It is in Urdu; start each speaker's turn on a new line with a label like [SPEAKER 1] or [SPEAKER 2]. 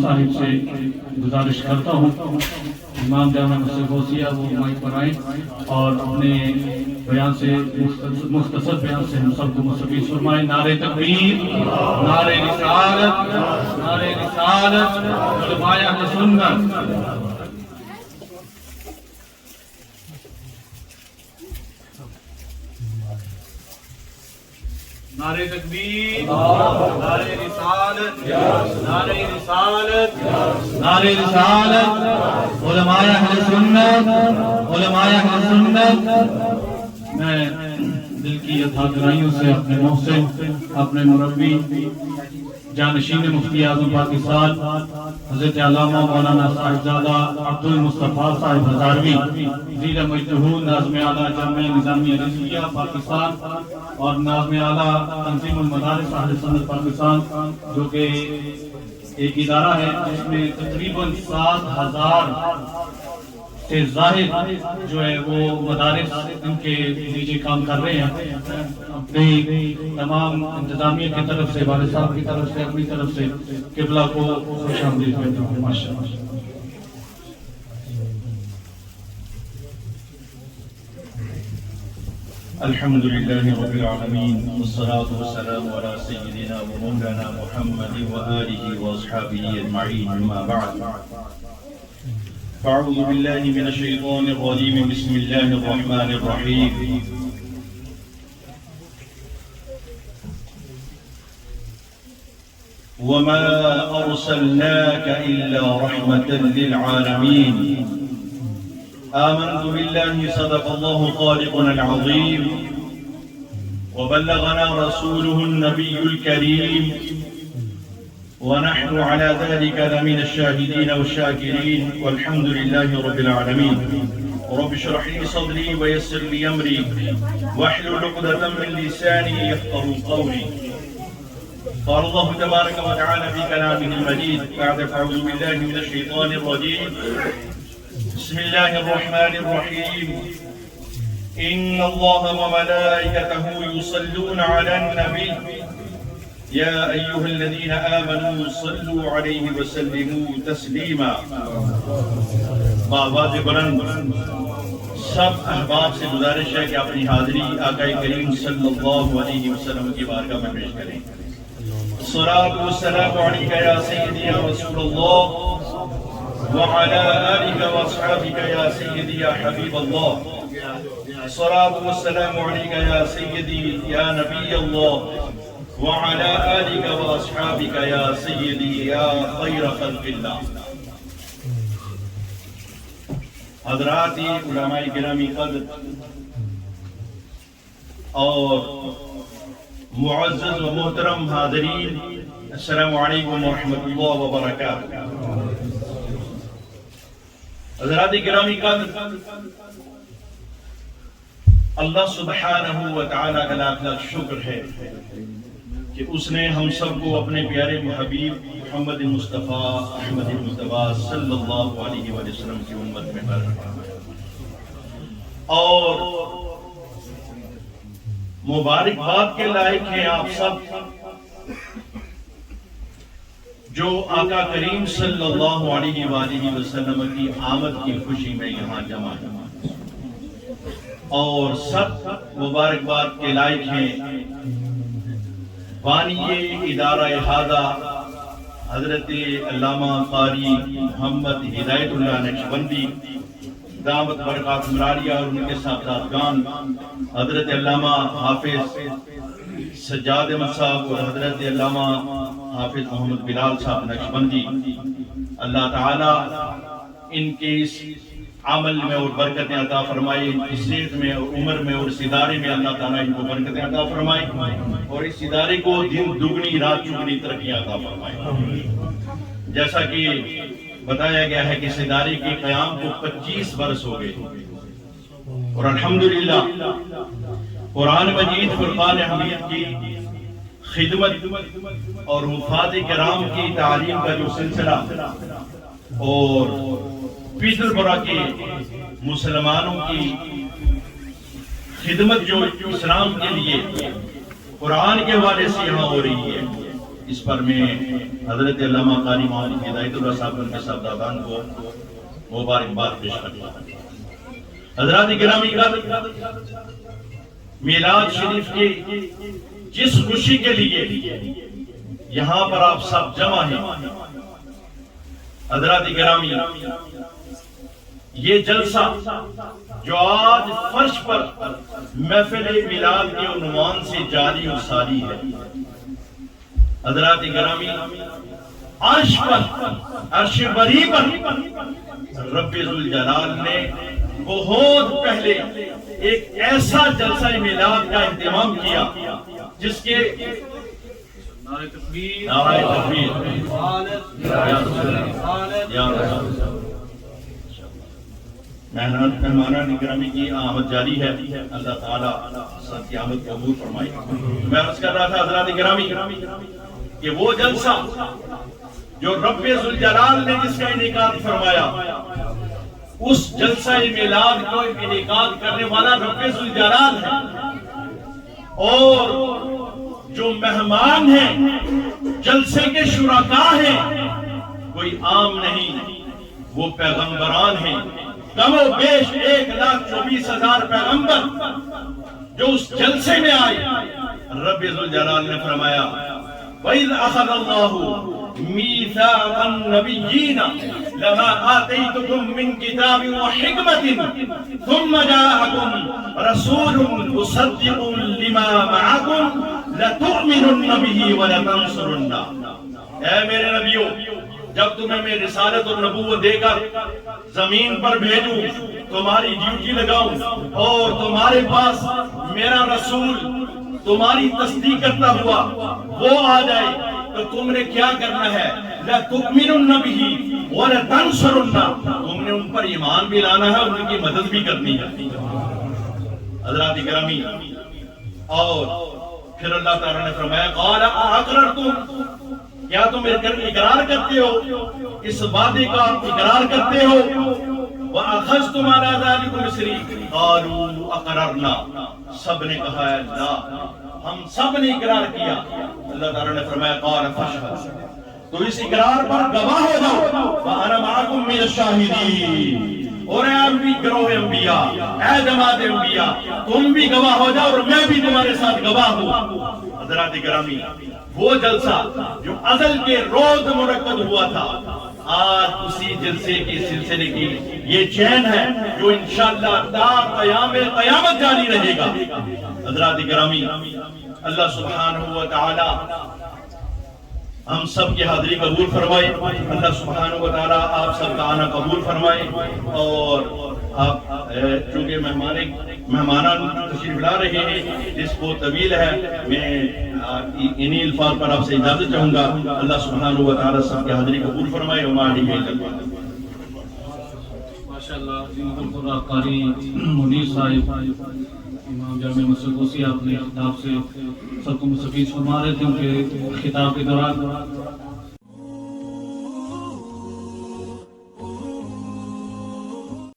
[SPEAKER 1] صاحب سے گزارش کرتا ہوں امام جامع مسجد غوثیہ وہ مائک پر آئیں اور اپنے بیان سے مختصر بیان سے ہم سب کو مستفید فرمائیں۔ نعرہ تکبیر، نعرہ رسالت، نعرہ رسالت، علماء اہل سنت۔ نعرہ تکبیر، نعرہ رسالت، نعرہ رسالت، نعرہ رسالت، علماء اہل سنت، علماء اہل سنت۔ میں دل کی اتھاگرائیوں سے اپنے محسن، اپنے مربی، جانشین مفتی اعظم پاکستان حضرت علامہ مولانا صاحبزادہ عبد المصطفیٰ صاحب ہزاروی زیر مجتہود ناظم اعلیٰ جامعہ نظامیہ رضویہ پاکستان اور ناظم اعلیٰ تنظیم المدارس اہل سنت پاکستان، جو کہ ایک ادارہ ہے جس میں تقریباً 7,000 سے زائد جو ہے وہ مدارس ان کے نیچے کام کر رہے ہیں۔ اپنی تمام انتظامیہ کی طرف سے، والد صاحب کی طرف سے، اپنی طرف سے قبلہ کو خوش آمدید کہتا ہوں۔ ماشاءاللہ۔
[SPEAKER 2] الحمد لله رب العالمين والصلاة والسلام على سيدنا ومولانا محمد وآله وأصحابه أجمعين، أما بعد فأعوذ بالله من الشيطان الرجيم، بسم الله الرحمن الرحيم۔ وما أرسلناك إلا رحمة للعالمين، آمنت بالله صدق الله خالقنا العظيم، وبلغنا رسوله النبي الكريم، ونحن على ذلك لمن الشاهدين والشاكرين، والحمد لله رب العالمين۔ رب اشرح لي صدري ويسر لي أمري واحلل عقدة من لساني يفقهوا قولي۔ قال الله تبارك وتعالى في كلامه المجيد بعد أعوذ بالله من الشيطان الرجيم، بسم الله الرحمن الرحيم، إن الله وملائكته يصلون على النبي يا أيها الذين آمنوا صلوا عليه وسلموا تسليما۔ بآواز بلند سب احباب سے گزارش ہے کہ اپنی حاضری آقا کریم صلی اللہ علیہ وسلم کی بارگاہ میں پیش کریں۔ الصلاة والسلام عليك يا سيدي يا رسول الله، وعلى آلك وأصحابك يا سيدي يا حبيب الله، الصلاة والسلام عليك يا سيدي يا نبي الله، وعلى آلك وأصحابك يا سيدي يا خير خلق الله۔ حضرات علماء گرامی قدر اور معزز و محترم حاضرین، السلام علیکم ورحمۃ اللہ وبرکاتہ۔ حضرات گرامی قدر، اللہ سبحانہ و تعالیٰ کا لاکھ لاکھ شکر ہے کہ اس نے ہم سب کو اپنے پیارے حبیب محمد مصطفیٰ احمد مصطفیٰ صلی اللہ علیہ وآلہ وسلم کی امت میں برکھا اور مبارکباد کے لائق ہیں آپ سب جو آقا کریم صلی اللہ علیہ وآلہ وسلم کی آمد کی خوشی میں یہاں جمع ہیں، اور سب مبارکباد کے لائق ہیں بانی ادارہ احاطہ حضرت علامہ قاری محمد ہدایت اللہ نقشبندی دامت برکات مراریہ، اور ان کے صاحبزادگان حضرت علامہ حافظ سجاد احمد صاحب اور حضرت علامہ حافظ محمد بلال صاحب نقشبندی۔ اللہ تعالی ان کے اس عمل میں اور برکتیں عطا فرمائے، اس صحت میں اور عمر میں اور اس ادارے میں اللہ تعالیٰ ان کو برکتیں عطا فرمائے، اور اس ادارے کو دن دگنی رات چگنی ترقیاں عطا فرمائے۔ جیسا کہ بتایا گیا ہے کہ اس ادارے کے قیام کو 25 برس ہو گئے، اور الحمدللہ قرآن مجید فرقان حمید کی خدمت اور حفاظ کرام کی تعلیم کا جو سلسلہ اور پیتل برا کے مسلمانوں کی خدمت جو اسلام کے لیے قرآن کے حوالے سے یہاں ہو رہی ہے، اس پر میں حضرت علامہ قاری مولانا ہدایت اللہ صاحب ان کے صاحبزادان کو مبارکباد پیش کرتا ہوں۔ حضرات گرامی کا میلاد شریف کی جس خوشی کے لیے یہاں پر آپ سب جمع ہیں، حضرات گرامی یہ جلسہ جو آج فرش پر محفل میلاد کے عنوان سے جاری و ساری ہے، حضرات گرامی عرش پر، عرش بری پر رب ذوالجلال نے بہت پہلے ایک ایسا جلسہ میلاد کا اہتمام کیا جس کے
[SPEAKER 1] نعرہ تکبیر،
[SPEAKER 2] نعرہ تکبیر، مہمانان گرامی کی آمد جاری ہے، اللہ تعالیٰ سب کی آمد قبول فرمائے۔ میں عرض کر رہا تھا حضرات گرامی کہ وہ جلسہ جو رب ذوالجلال نے جس کا انعقاد فرمایا، اس جلسہ میلاد کو انعقاد کرنے والا رب ذوالجلال ہے، اور جو مہمان ہیں، جلسے کے شرکاء ہیں، کوئی عام نہیں، وہ پیغمبران ہیں، کم و بیش 1,24,000 پیغمبر جو اس جلسے میں آئے۔ رب ذوالجلال نے فرمایا وَإِذْ أَخَذَ اللَّهُ مِيثَاقَ النَّبِيِّينَ لَمَا آتَيْتُكُم مِّن كِتَابٍ وَحِكْمَةٍ ثُمَّ جَاءَكُمْ رَسُولٌ مُصَدِّقٌ لِّمَا مَعَكُمْ لَتُؤْمِنُنَّ بِهِ وَلَتَنصُرُنَّهُ۔ اے میرے نبیوں، جب تمہیں میں رسالت اور نبوت دے کر زمین پر بھیجوں، تمہاری ڈیوٹی لگاؤں اور تمہارے پاس میرا رسول تمہاری تصدیق کرتا ہوا وہ آ جائے، تو تم نے کیا کرنا ہے؟ لَتُؤْمِنُنَّ بِهِ وَلَتَنصُرُنَّهُ، تم نے ان پر ایمان بھی لانا ہے اور ان کی مدد بھی کرنی ہے۔ حضرات گرامی، اور پھر اللہ تعالیٰ نے فرمایا قَالَ أَأَقْرَرْتُمْ، کیا تم اقرار کرتے ہو، اس وعدے کا اقرار کرتے ہو؟ وَأَخَذْتُمْ عَلَىٰ ذَلِكُمْ إِصْرِي قَالُوا أَقْرَرْنَا، سب نے کہا ہے لا، ہم سب نے اقرار کیا۔ اللہ تعالیٰ نے فرمایا قَالَ فَاشْهَدُوا، تو اس اقرار پر گواہ ہو جاؤ، وَأَنَا مَعَكُمْ مِنَ الشَّاهِدِينَ، اور اے بھی گروہ انبیاء، اے جماعت انبیاء، تم بھی گواہ ہو جاؤ اور میں بھی تمہارے ساتھ گواہ ہوں۔ حضرات گرامی، وہ جلسہ جو ازل کے روز منعقد ہوا تھا، آج اسی جلسے کے سلسلے کی یہ چین ہے جو انشاءاللہ تا قیام قیامت جاری رہے گا۔ حضرات گرامی، اللہ سبحانہ و تعالی ہم سب کی حاضری قبول فرمائے، اللہ سبحانہ و تعالی آپ سب کا آنا قبول فرمائے، اور آپ چونکہ مہمانان تشریف لا رہے ہیں جس کو طویل ہے، میں انہی الفاظ پر آپ سے اجازت چاہوں گا۔ اللہ سبحانہ و تعالی سب کی حاضری قبول فرمائے۔
[SPEAKER 1] ماشاءاللہ، القرآن قاری منیر صاحب امام جامع مسجد کوسی، آپ نے خطاب سے سب کو مستفید فرما رہے تھے، ان کے خطاب کے دوران